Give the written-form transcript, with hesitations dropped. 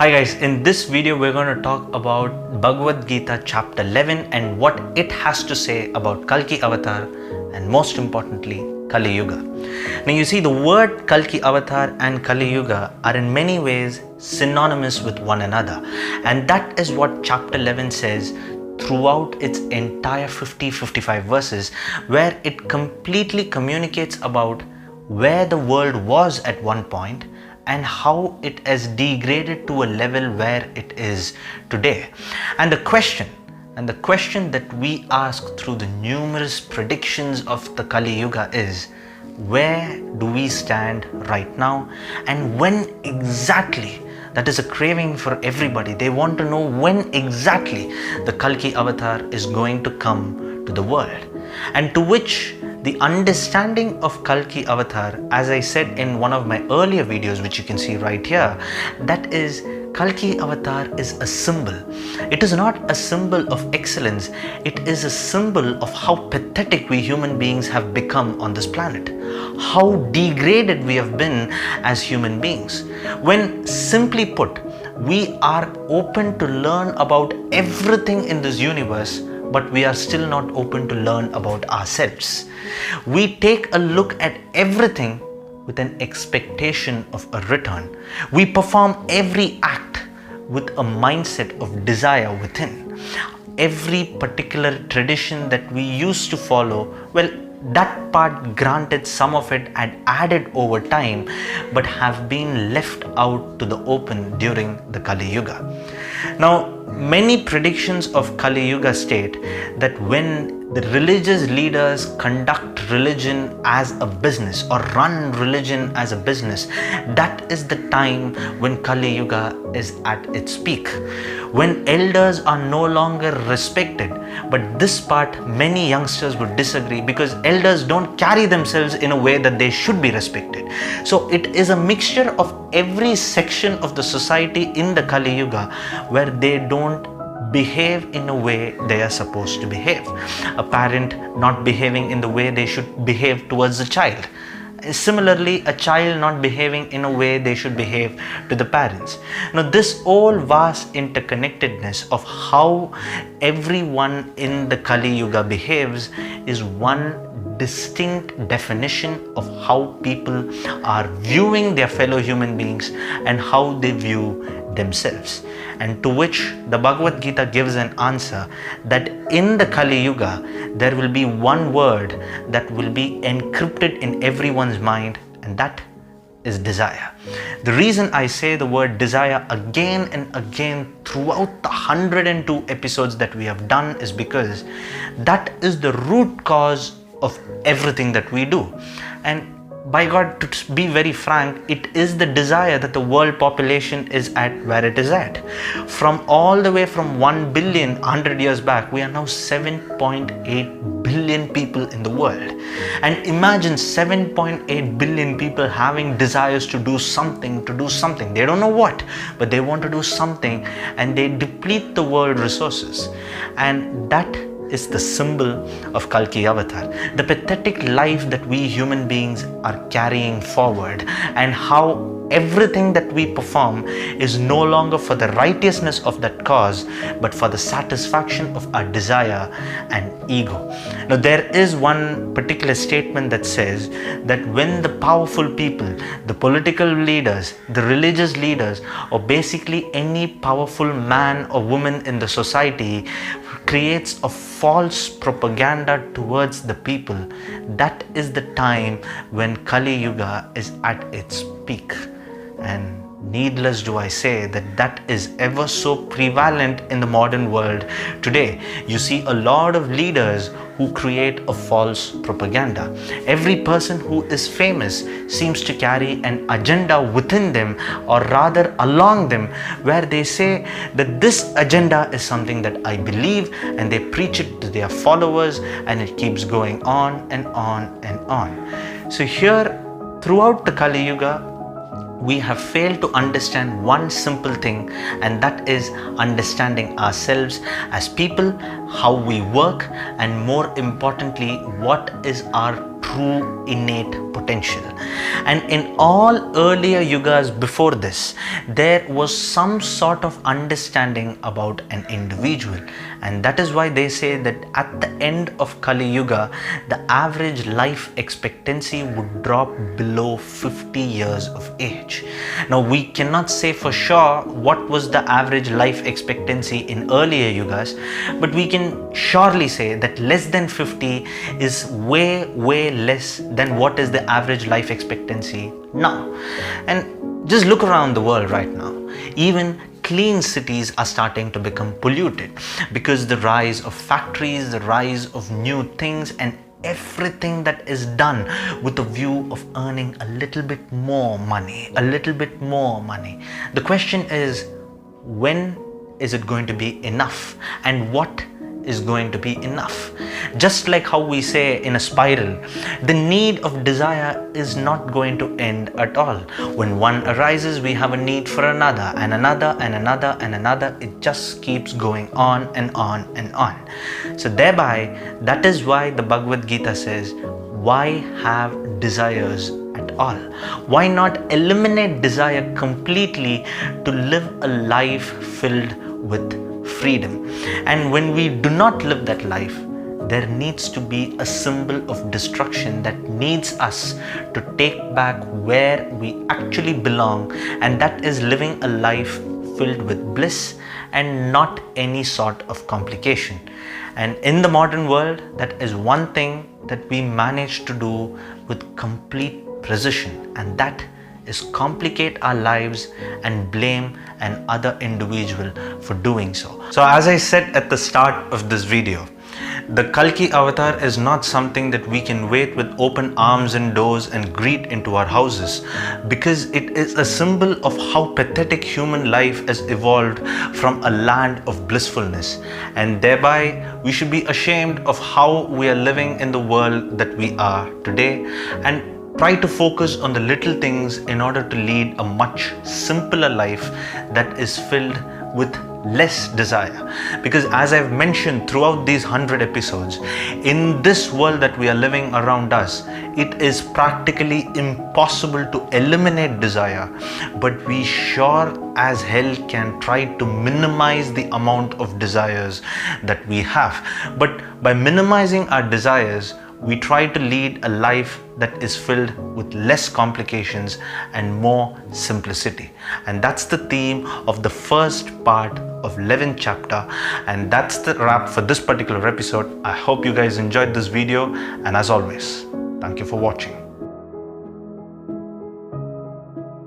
Hi guys, in this video we're going to talk about Bhagavad Gita chapter 11 and what it has to say about Kalki Avatar and most importantly Kali Yuga. Now you see, the word Kalki Avatar and Kali Yuga are in many ways synonymous with one another, and that is what chapter 11 says throughout its entire 55 verses, where it completely communicates about where the world was at one point and how it has degraded to a level where it is today. And the question that we ask through the numerous predictions of the Kali Yuga is, where do we stand right now, and when exactly? That is a craving for everybody. They want to know when exactly the Kalki Avatar is going to come to the world. And to which the understanding of Kalki Avatar, as I said in one of my earlier videos, which you can see right here, that is, Kalki Avatar is a symbol. It is not a symbol of excellence. It is a symbol of how pathetic we human beings have become on this planet. How degraded we have been as human beings. When simply put, we are open to learn about everything in this universe, but we are still not open to learn about ourselves. We take a look at everything with an expectation of a return. We perform every act with a mindset of desire within. Every particular tradition that we used to follow, well, that part, granted, some of it had added over time, but have been left out to the open during the Kali Yuga. Now, many predictions of Kali Yuga state that when the religious leaders conduct religion as a business or run religion as a business, that is the time when Kali Yuga is at its peak. When elders are no longer respected, but this part many youngsters would disagree, because elders don't carry themselves in a way that they should be respected. So it is a mixture of every section of the society in the Kali Yuga where they don't behave in a way they are supposed to behave. A parent not behaving in the way they should behave towards a child. Similarly, a child not behaving in a way they should behave to the parents. Now, this all vast interconnectedness of how everyone in the Kali Yuga behaves is one distinct definition of how people are viewing their fellow human beings and how they view themselves. And to which the Bhagavad Gita gives an answer that in the Kali Yuga there will be one word that will be encrypted in everyone's mind, and that is desire. The reason I say the word desire again and again throughout the 102 episodes that we have done is because that is the root cause of everything that we do. And by God, to be very frank, it is the desire that the world population is at where it is at. From all the way from 1 billion 100 years back, we are now 7.8 billion people in the world. And imagine 7.8 billion people having desires to do something. They don't know what, but they want to do something, and they deplete the world resources. And that is the symbol of Kalki Avatar. The pathetic life that we human beings are carrying forward, and how everything that we perform is no longer for the righteousness of that cause, but for the satisfaction of our desire and ego. Now, there is one particular statement that says that when the powerful people, the political leaders, the religious leaders, or basically any powerful man or woman in the society creates a false propaganda towards the people, that is the time when Kali Yuga is at its peak. And needless do I say that that is ever so prevalent in the modern world today. You see a lot of leaders who create a false propaganda. Every person who is famous seems to carry an agenda within them, or rather along them, where they say that this agenda is something that I believe, and they preach it to their followers, and it keeps going on and on and on. So here, throughout the Kali Yuga, we have failed to understand one simple thing, and that is understanding ourselves as people, how we work, and more importantly, what is our true innate potential. And in all earlier yugas before this, there was some sort of understanding about an individual. And that is why they say that at the end of Kali Yuga, the average life expectancy would drop below 50 years of age. Now, we cannot say for sure what was the average life expectancy in earlier yugas, but we can surely say that less than 50 is way less than what is the average life expectancy now. And just look around the world right now. Even clean cities are starting to become polluted because the rise of factories, the rise of new things, and everything that is done with a view of earning a little bit more money, The question is, when is it going to be enough, and what is going to be enough? Just like how we say in a spiral, the need of desire is not going to end at all. When one arises, we have a need for another and another and another and another. It just keeps going on and on and on. So thereby, that is why the Bhagavad Gita says, why have desires at all? Why not eliminate desire completely to live a life filled with freedom? And when we do not live that life, there needs to be a symbol of destruction that needs us to take back where we actually belong, and that is living a life filled with bliss and not any sort of complication. And in the modern world, that is one thing that we manage to do with complete precision, and that is complicate our lives and blame an other individual for doing so. So as I said at the start of this video, the Kalki avatar is not something that we can wait with open arms and doors and greet into our houses, because it is a symbol of how pathetic human life has evolved from a land of blissfulness, and thereby we should be ashamed of how we are living in the world that we are today, and try to focus on the little things in order to lead a much simpler life that is filled with less desire. Because as I've mentioned throughout these 100 episodes, in this world that we are living around us, it is practically impossible to eliminate desire, but we sure as hell can try to minimize the amount of desires that we have. But by minimizing our desires, we try to lead a life that is filled with less complications and more simplicity. And that's the theme of the first part of 11th chapter. And that's the wrap for this particular episode. I hope you guys enjoyed this video. And as always, thank you for watching.